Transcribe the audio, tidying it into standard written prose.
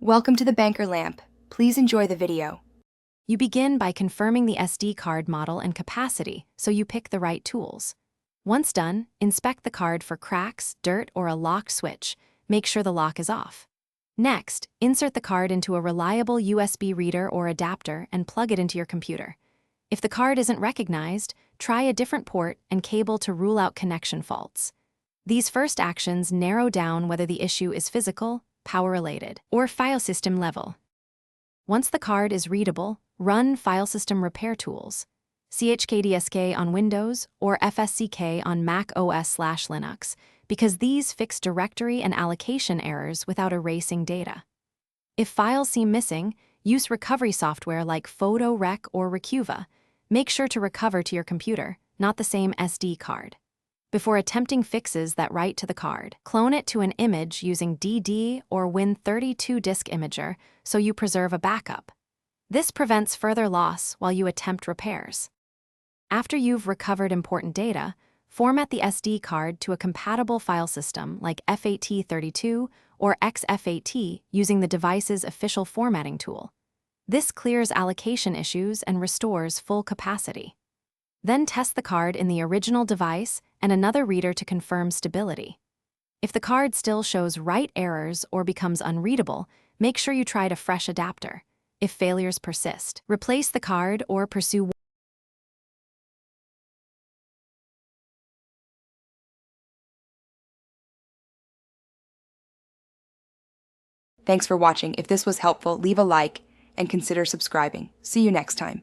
Welcome to the Banker Lamp. Please enjoy the video. You begin by confirming the SD card model and capacity, so you pick the right tools. Once done, inspect the card for cracks, dirt, or a locked switch. Make sure the lock is off. Next, insert the card into a reliable USB reader or adapter and plug it into your computer. If the card isn't recognized, try a different port and cable to rule out connection faults. These first actions narrow down whether the issue is physical, power-related, or file system level. Once the card is readable, run File System Repair Tools, chkdsk on Windows or fsck on Mac OS/Linux, because these fix directory and allocation errors without erasing data. If files seem missing, use recovery software like PhotoRec or Recuva. Make sure to recover to your computer, not the same SD card. Before attempting fixes that write to the card, clone it to an image using DD or Win32 Disk Imager so you preserve a backup. This prevents further loss while you attempt repairs. After you've recovered important data, format the SD card to a compatible file system like FAT32 or XFAT using the device's official formatting tool. This clears allocation issues and restores full capacity. Then test the card in the original device and another reader to confirm stability. If the card still shows write errors or becomes unreadable, make sure you try a fresh adapter. If failures persist, replace the card or pursue. Thanks for watching. If this was helpful, leave a like and consider subscribing. See you next time.